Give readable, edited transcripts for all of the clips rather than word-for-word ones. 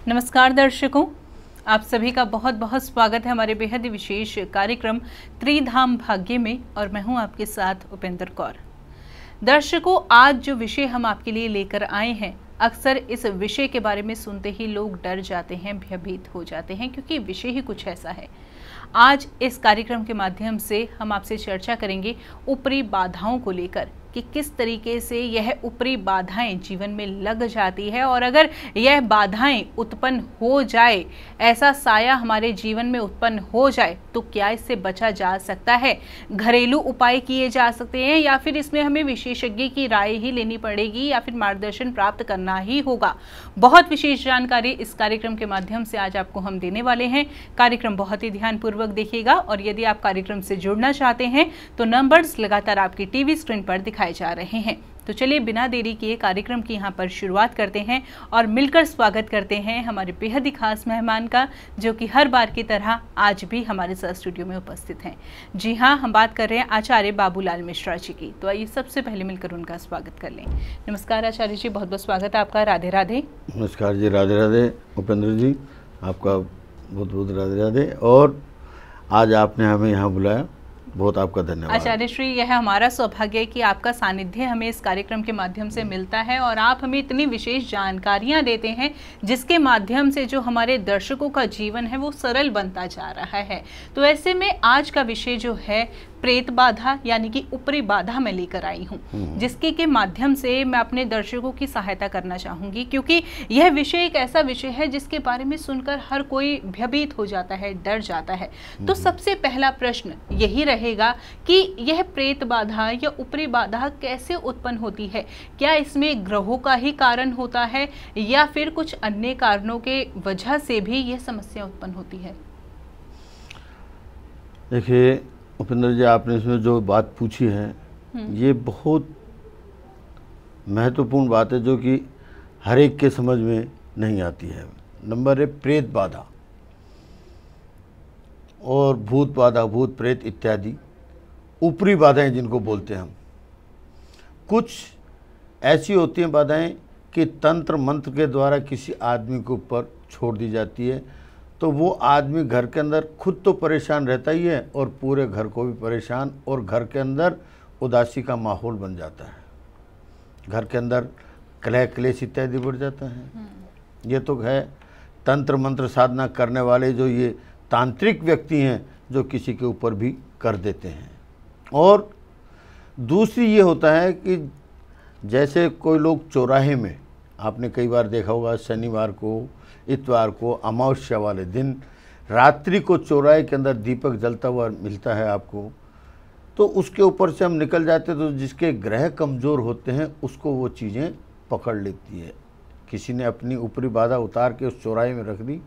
नमस्कार दर्शकों, आप सभी का बहुत बहुत स्वागत है हमारे बेहद ही विशेष कार्यक्रम त्रिधाम भाग्य में और मैं हूं आपके साथ उपेंद्र कौर। दर्शकों, आज जो विषय हम आपके लिए लेकर आए हैं, अक्सर इस विषय के बारे में सुनते ही लोग डर जाते हैं, भयभीत हो जाते हैं क्योंकि विषय ही कुछ ऐसा है। आज इस कार्यक्रम के माध्यम से हम आपसे चर्चा करेंगे ऊपरी बाधाओं को लेकर कि किस तरीके से यह ऊपरी बाधाएं जीवन में लग जाती है और अगर यह बाधाएं उत्पन्न हो जाए, ऐसा साया हमारे जीवन में उत्पन्न हो जाए तो क्या इससे बचा जा सकता है, घरेलू उपाय किए जा सकते हैं या फिर इसमें हमें विशेषज्ञ की राय ही लेनी पड़ेगी या फिर मार्गदर्शन प्राप्त करना ही होगा। बहुत विशेष जानकारी इस कार्यक्रम के माध्यम से आज आपको हम देने वाले हैं। कार्यक्रम बहुत ही ध्यानपूर्वक देखिएगा और यदि आप कार्यक्रम से जुड़ना चाहते हैं तो नंबर्स लगातार आपकी टीवी स्क्रीन पर दिखाई जा रहे हैं। तो चलिए बिना देरी किए कार्यक्रम की यहाँ पर शुरुआत करते हैं और मिलकर स्वागत करते हैं हमारे बेहद ही खास मेहमान का, जो कि हर बार की तरह आज भी हमारे साथ स्टूडियो में उपस्थित हैं। जी हाँ, हम बात कर रहे हैं आचार्य बाबूलाल मिश्रा जी की। तो आइए सबसे पहले मिलकर उनका स्वागत कर लें। नमस्कार आचार्य जी, बहुत बहुत स्वागत है आपका। राधे राधे। नमस्कार जी, राधे राधे। उपेंद्र जी, आपका बहुत बहुत राधे राधे। और आज आपने हमें यहाँ बुलाया, बहुत आपका धन्यवाद। आचार्य श्री, यह हमारा सौभाग्य है कि आपका सानिध्य हमें इस कार्यक्रम के माध्यम से मिलता है और आप हमें इतनी विशेष जानकारियां देते हैं जिसके माध्यम से जो हमारे दर्शकों का जीवन है वो सरल बनता जा रहा है। तो ऐसे में आज का विषय जो है प्रेत बाधा यानी कि ऊपरी बाधा मैं लेकर आई हूँ, जिसके के माध्यम से मैं अपने दर्शकों की सहायता करना चाहूंगी, क्योंकि यह विषय एक ऐसा विषय है जिसके बारे में सुनकर हर कोई भयभीत हो जाता है, डर जाता है। तो सबसे पहला प्रश्न यही रहेगा कि यह प्रेत बाधा या ऊपरी बाधा कैसे उत्पन्न होती है? क्या इसमें ग्रहों का ही कारण होता है या फिर कुछ अन्य कारणों के वजह से भी यह समस्या उत्पन्न होती है? देखिए उपेंद्र जी, आपने इसमें जो बात पूछी है ये बहुत महत्वपूर्ण बात है जो कि हर एक के समझ में नहीं आती है। नंबर है प्रेत बाधा और भूत बाधा, भूत प्रेत इत्यादि ऊपरी बाधाएं जिनको बोलते हैं हम। कुछ ऐसी होती हैं बाधाएं कि तंत्र मंत्र के द्वारा किसी आदमी के ऊपर छोड़ दी जाती है, तो वो आदमी घर के अंदर खुद तो परेशान रहता ही है और पूरे घर को भी परेशान, और घर के अंदर उदासी का माहौल बन जाता है, घर के अंदर कलह क्लेश इत्यादि बढ़ जाता है। ये तो है तंत्र मंत्र साधना करने वाले जो ये तांत्रिक व्यक्ति हैं जो किसी के ऊपर भी कर देते हैं। और दूसरी ये होता है कि जैसे कोई लोग चौराहे में, आपने कई बार देखा होगा, शनिवार को, इतवार को, अमावस्या वाले दिन रात्रि को चौराहे के अंदर दीपक जलता हुआ मिलता है आपको, तो उसके ऊपर से हम निकल जाते हैं तो जिसके ग्रह कमज़ोर होते हैं उसको वो चीज़ें पकड़ लेती है। किसी ने अपनी ऊपरी बाधा उतार के उस चौराहे में रख दी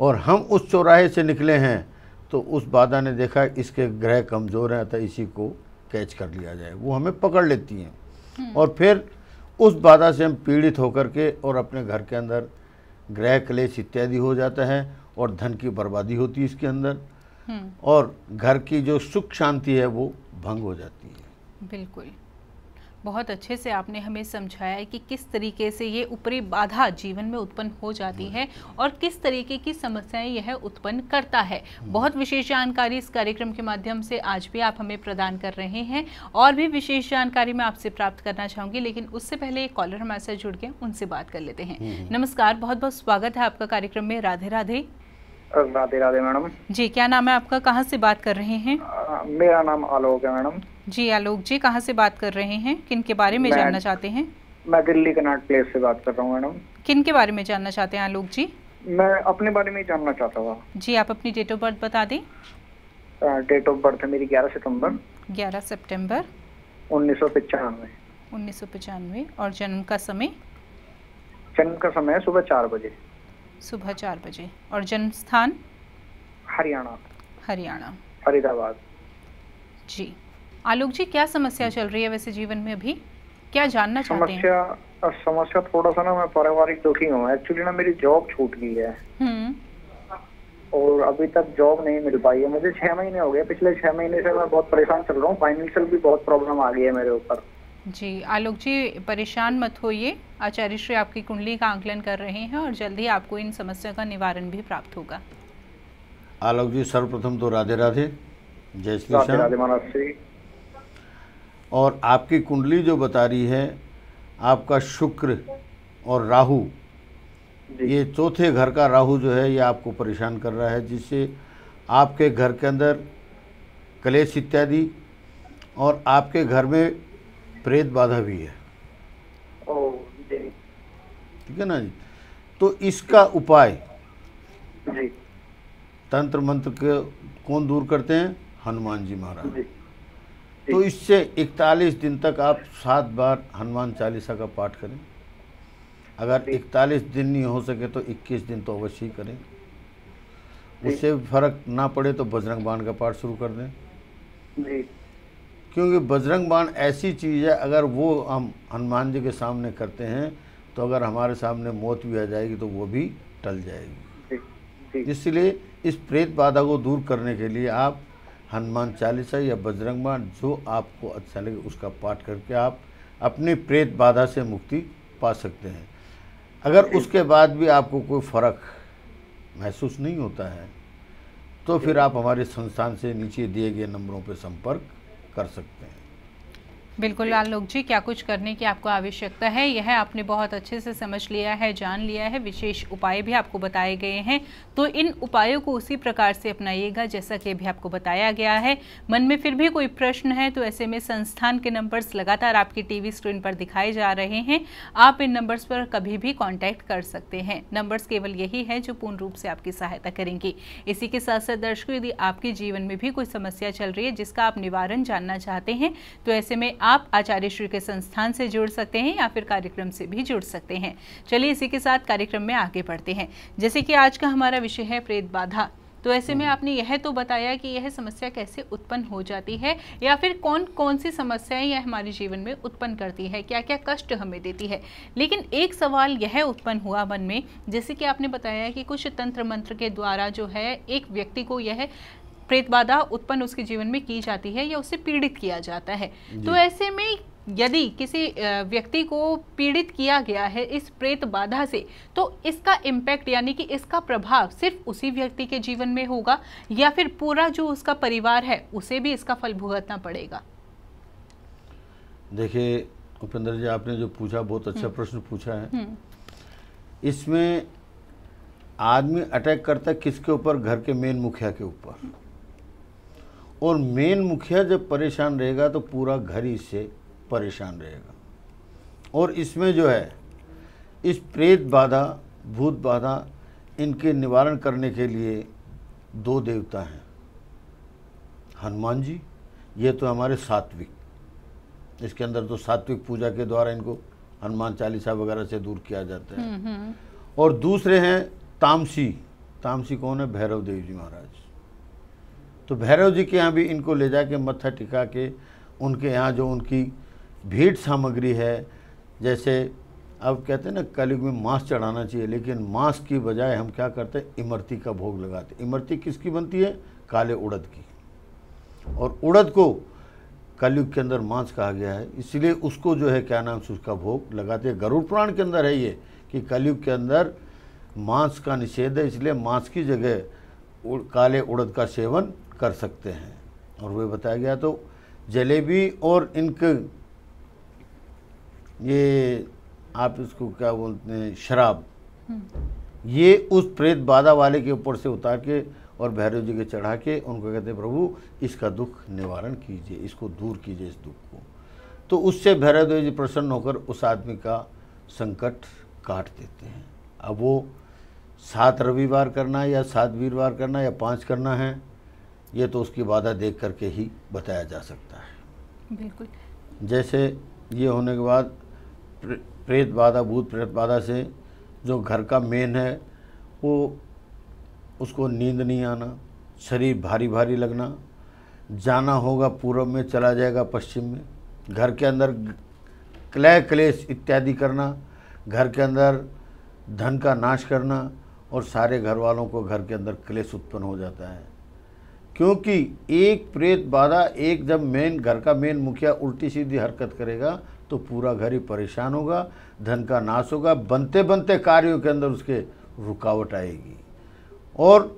और हम उस चौराहे से निकले हैं तो उस बाधा ने देखा इसके ग्रह कमज़ोर हैं अतः इसी को कैच कर लिया जाए, वो हमें पकड़ लेती हैं और फिर उस बाधा से हम पीड़ित होकर के और अपने घर के अंदर ग्रह क्लेश इत्यादि हो जाता है और धन की बर्बादी होती है इसके अंदर और घर की जो सुख शांति है वो भंग हो जाती है। बिल्कुल, बहुत अच्छे से आपने हमें समझाया है कि किस तरीके से ये ऊपरी बाधा जीवन में उत्पन्न हो जाती है और किस तरीके की समस्याएं यह उत्पन्न करता है। बहुत विशेष जानकारी इस कार्यक्रम के माध्यम से आज भी आप हमें प्रदान कर रहे हैं और भी विशेष जानकारी मैं आपसे प्राप्त करना चाहूँगी, लेकिन उससे पहले एक कॉलर हमारे साथ जुड़ गए, उनसे बात कर लेते हैं। नमस्कार, बहुत बहुत स्वागत है आपका कार्यक्रम में। राधे राधे। राधे राधे मैडम जी, क्या नाम है आपका, कहाँ से बात कर रहे हैं? मेरा नाम आलोक है मैडम। जी आलोक जी, कहाँ से बात कर रहे हैं, किन के बारे में जानना चाहते हैं? मैं दिल्ली कनाट प्लेस से बात कर रहा हूँ मैडम। किन के बारे में जानना चाहते हैं आलोक जी? मैं अपने बारे में ही जानना चाहता था जी। आप अपनी डेट ऑफ बर्थ बता दें। डेट ऑफ बर्थ है मेरी 11 सितंबर 1995। 1995। और जन्म का समय? जन्म का समय है सुबह 4 बजे। सुबह 4 बजे। और जन्म स्थान? हरियाणा, फरीदाबाद। जी आलोक जी, क्या समस्या चल रही है वैसे जीवन में अभी, क्या जानना चाहते हैं? समस्या थोड़ा सा ना, मैं पारिवारिक दुखी हूँ। एक्चुअली ना मेरी जॉब छूट गई है और अभी तक जॉब नहीं मिल पाई है। मुझे 6 महीने हो गए, पिछले 6 महीने से मैं बहुत परेशान चल रहा हूँ। फाइनेंशियल भी बहुत प्रॉब्लम आ गई है मेरे ऊपर। जी आलोक जी, परेशान मत होइए। आचार्य श्री आपकी कुंडली का आकलन कर रहे हैं और जल्दी आपको इन समस्या का निवारण भी प्राप्त होगा। आलोक जी, सर्वप्रथम तो राधे राधे, जय श्री राधे श्याम। राधे महाराज श्री। और आपकी कुंडली जो बता रही है, आपका शुक्र और राहु, ये चौथे घर का राहु जो है ये आपको परेशान कर रहा है, जिससे आपके घर के अंदर क्लेश इत्यादि और आपके घर में प्रेत बाधा भी है। ओ जी ठीक है ना जी। तो इसका उपाय जी तंत्र मंत्र के कौन दूर करते हैं? हनुमान जी महाराज। जी तो इससे 41 दिन तक आप 7 बार हनुमान चालीसा का पाठ करें। अगर 41 दिन नहीं हो सके तो 21 दिन तो अवश्य ही करें। उससे फर्क ना पड़े तो बजरंग बाण का पाठ शुरू कर दें, जी क्योंकि बजरंग बाण ऐसी चीज़ है, अगर वो हम हनुमान जी के सामने करते हैं तो अगर हमारे सामने मौत भी आ जाएगी तो वो भी टल जाएगी। जी इसलिए इस प्रेत बाधा को दूर करने के लिए आप हनुमान चालीसा या बजरंग बाण जो आपको अच्छा लगे उसका पाठ करके आप अपनी प्रेत बाधा से मुक्ति पा सकते हैं। अगर उसके बाद भी आपको कोई फर्क महसूस नहीं होता है तो फिर आप हमारे संस्थान से नीचे दिए गए नंबरों पर संपर्क कर सकते हैं। बिल्कुल आलोक जी, क्या कुछ करने की आपको आवश्यकता है यह आपने बहुत अच्छे से समझ लिया है, जान लिया है। विशेष उपाय भी आपको बताए गए हैं, तो इन उपायों को उसी प्रकार से अपनाइएगा जैसा कि अभी आपको बताया गया है। मन में फिर भी कोई प्रश्न है तो ऐसे में संस्थान के नंबर्स लगातार आपकी टीवी स्क्रीन पर दिखाए जा रहे हैं, आप इन नंबर्स पर कभी भी कॉन्टैक्ट कर सकते हैं। नंबर्स केवल यही है जो पूर्ण रूप से आपकी सहायता करेंगी। इसी के साथ साथ दर्शकों, यदि आपके जीवन में भी कोई समस्या चल रही है जिसका आप निवारण जानना चाहते हैं तो ऐसे में आप आचार्य श्री के संस्थान से जुड़ सकते हैं या फिर कार्यक्रम से भी जुड़ सकते हैं। चलिए इसी के साथ कार्यक्रम में आगे बढ़ते हैं। जैसे कि आज का हमारा विषय है प्रेत बाधा, तो ऐसे में आपने यह तो बताया कि यह समस्या कैसे उत्पन्न हो जाती है या फिर कौन कौन सी समस्याएं यह हमारे जीवन में उत्पन्न करती है, क्या क्या कष्ट हमें देती है। लेकिन एक सवाल यह उत्पन्न हुआ मन में, जैसे कि आपने बताया कि कुछ तंत्र मंत्र के द्वारा जो है एक व्यक्ति को यह प्रेत बाधा उत्पन्न उसके जीवन में की जाती है या उससे पीड़ित किया जाता है। तो ऐसे में यदि किसी व्यक्ति को पीड़ित किया गया है इस प्रेत बाधा से, तो इसका इम्पैक्ट यानी कि इसका प्रभाव सिर्फ उसी व्यक्ति के जीवन में होगा या फिर पूरा जो उसका परिवार है उसे भी इसका फल भुगतना पड़ेगा? देखिए उपेंद्र जी, आपने जो पूछा बहुत अच्छा प्रश्न पूछा है। इसमें आदमी अटैक करता है किसके ऊपर? घर के मेन मुखिया के ऊपर। और मेन मुखिया जब परेशान रहेगा तो पूरा घर ही इससे परेशान रहेगा। और इसमें जो है इस प्रेत बाधा, भूत बाधा, इनके निवारण करने के लिए 2 देवता हैं। हनुमान जी, ये तो हमारे सात्विक, इसके अंदर तो सात्विक पूजा के द्वारा इनको हनुमान चालीसा वगैरह से दूर किया जाता है। और दूसरे हैं तामसी। तामसी कौन है? भैरव देव जी महाराज। तो भैरव जी के यहाँ भी इनको ले जाके मत्था टिका के उनके यहाँ जो उनकी भेंट सामग्री है, जैसे अब कहते हैं ना कलयुग में मांस चढ़ाना चाहिए, लेकिन मांस की बजाय हम क्या करते हैं? इमरती का भोग लगाते हैं। इमरती किसकी बनती है? काले उड़द की। और उड़द को कलयुग के अंदर मांस कहा गया है, इसलिए उसको जो है क्या नाम से उसका भोग लगाते हैं। गरुड़ पुराण के अंदर है ये कि कलयुग के अंदर मांस का निषेध है, इसलिए मांस की जगह काले उड़द का सेवन कर सकते हैं। और वह बताया गया। तो जलेबी और इनके ये आप इसको क्या बोलते हैं, शराब, ये उस प्रेत बाधा वाले के ऊपर से उतार के और भैरव जी के चढ़ा के उनको कहते हैं प्रभु इसका दुख निवारण कीजिए, इसको दूर कीजिए इस दुख को। तो उससे भैरव देव जी प्रसन्न होकर उस आदमी का संकट काट देते हैं। अब वो 7 रविवार करना है या 7 वीरवार करना है या 5 करना है, ये तो उसकी बाधा देख करके ही बताया जा सकता है। बिल्कुल। जैसे ये होने के बाद प्रेत बाधा, भूत प्रेत बाधा से जो घर का मेन है वो, उसको नींद नहीं आना, शरीर भारी भारी लगना, जाना होगा पूर्व में चला जाएगा पश्चिम में, घर के अंदर क्लय क्लेश इत्यादि करना, घर के अंदर धन का नाश करना और सारे घर वालों को घर के अंदर क्लेश उत्पन्न हो जाता है। क्योंकि एक प्रेत बाधा, एक जब घर का मेन मुखिया उल्टी सीधी हरकत करेगा तो पूरा घर ही परेशान होगा, धन का नाश होगा, बनते बनते कार्यों के अंदर उसके रुकावट आएगी। और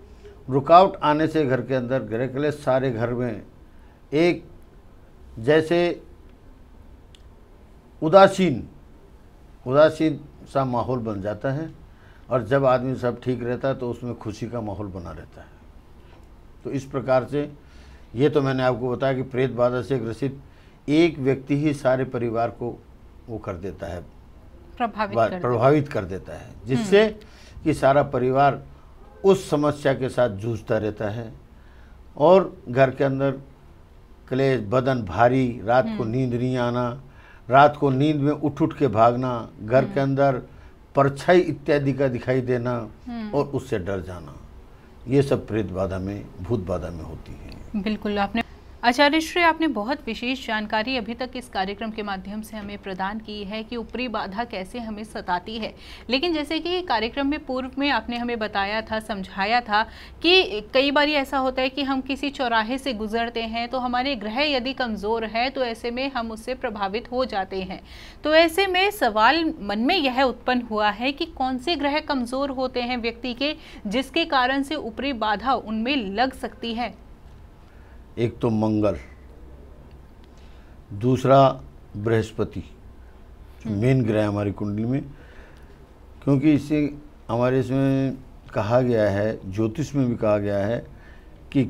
रुकावट आने से घर के अंदर ग्रह क्लेश सारे घर में एक जैसे उदासीन सा माहौल बन जाता है। और जब आदमी सब ठीक रहता है तो उसमें खुशी का माहौल बना रहता है। तो इस प्रकार से ये तो मैंने आपको बताया कि प्रेत बाधा से ग्रसित एक व्यक्ति ही सारे परिवार को वो कर देता है, प्रभावित कर देता है, जिससे कि सारा परिवार उस समस्या के साथ जूझता रहता है और घर के अंदर क्लेश, बदन भारी, रात को नींद नहीं आना, रात को नींद में उठ के भागना, घर के अंदर परछाई इत्यादि का दिखाई देना और उससे डर जाना, ये सब प्रेत बाधा में, भूत बाधा में होती है। बिल्कुल, आपने आचार्य श्री आपने बहुत विशेष जानकारी अभी तक इस कार्यक्रम के माध्यम से हमें प्रदान की है कि ऊपरी बाधा कैसे हमें सताती है। लेकिन जैसे कि कार्यक्रम में पूर्व में आपने हमें बताया था, समझाया था कि कई बार ऐसा होता है कि हम किसी चौराहे से गुजरते हैं तो हमारे ग्रह यदि कमज़ोर है तो ऐसे में हम उससे प्रभावित हो जाते हैं। तो ऐसे में सवाल मन में यह उत्पन्न हुआ है कि कौन से ग्रह कमज़ोर होते हैं व्यक्ति के, जिसके कारण से ऊपरी बाधा उनमें लग सकती है? एक तो मंगल, दूसरा बृहस्पति, मेन ग्रह हमारी कुंडली में, क्योंकि इसे हमारे इसमें कहा गया है, ज्योतिष में भी कहा गया है कि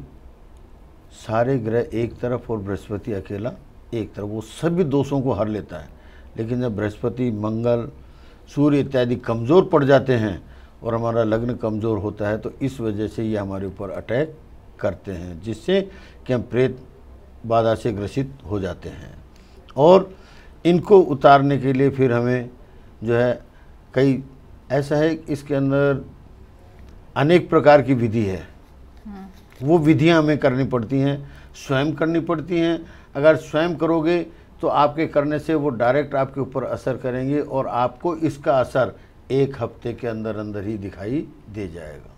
सारे ग्रह एक तरफ और बृहस्पति अकेला एक तरफ, वो सभी दोषों को हर लेता है। लेकिन जब बृहस्पति, मंगल, सूर्य इत्यादि कमज़ोर पड़ जाते हैं और हमारा लग्न कमज़ोर होता है तो इस वजह से ये हमारे ऊपर अटैक करते हैं, जिससे कि हम प्रेत बाधा से ग्रसित हो जाते हैं। और इनको उतारने के लिए फिर हमें जो है कई ऐसा है, इसके अंदर अनेक प्रकार की विधि है, वो विधियां हमें करनी पड़ती हैं, स्वयं करनी पड़ती हैं। अगर स्वयं करोगे तो आपके करने से वो डायरेक्ट आपके ऊपर असर करेंगे और आपको इसका असर 1 हफ्ते के अंदर अंदर ही दिखाई दे जाएगा।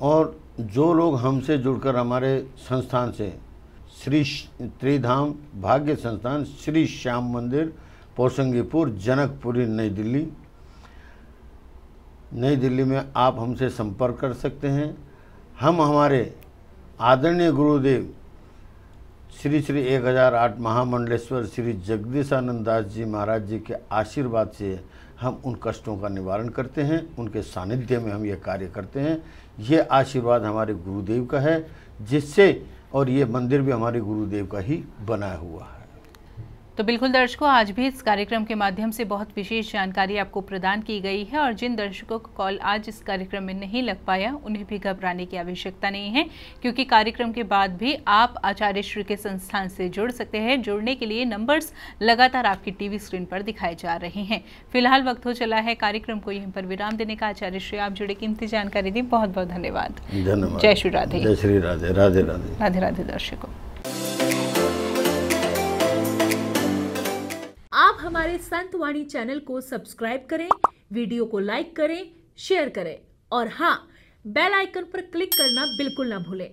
और जो लोग हमसे जुड़कर हमारे संस्थान से, श्री त्रिधाम भाग्य संस्थान, श्री श्याम मंदिर, पोसंगीपुर, जनकपुरी, नई दिल्ली में आप हमसे संपर्क कर सकते हैं। हम हमारे आदरणीय गुरुदेव श्री 1008 महामंडलेश्वर श्री जगदीशानंद दास जी महाराज जी के आशीर्वाद से हम उन कष्टों का निवारण करते हैं, उनके सानिध्य में हम ये कार्य करते हैं। ये आशीर्वाद हमारे गुरुदेव का है, जिससे, और ये मंदिर भी हमारे गुरुदेव का ही बनाया हुआ है। तो बिल्कुल दर्शकों, आज भी इस कार्यक्रम के माध्यम से बहुत विशेष जानकारी आपको प्रदान की गई है और जिन दर्शकों को कॉल आज इस कार्यक्रम में नहीं लग पाया उन्हें भी घबराने की आवश्यकता नहीं है, क्योंकि कार्यक्रम के बाद भी आप आचार्य श्री के संस्थान से जुड़ सकते हैं। जुड़ने के लिए नंबर्स लगातार आपकी टीवी स्क्रीन पर दिखाए जा रहे हैं। फिलहाल वक्त हो चला है कार्यक्रम को यहीं पर विराम देने का। आचार्य श्री, आप जुड़े, कीमती जानकारी दी, बहुत बहुत धन्यवाद। जय श्री राधे। जय श्री राधे। राधे राधे। राधे राधे। दर्शकों, आप हमारे संतवाणी चैनल को सब्सक्राइब करें, वीडियो को लाइक करें, शेयर करें और हाँ, बेल आइकन पर क्लिक करना बिल्कुल ना भूलें।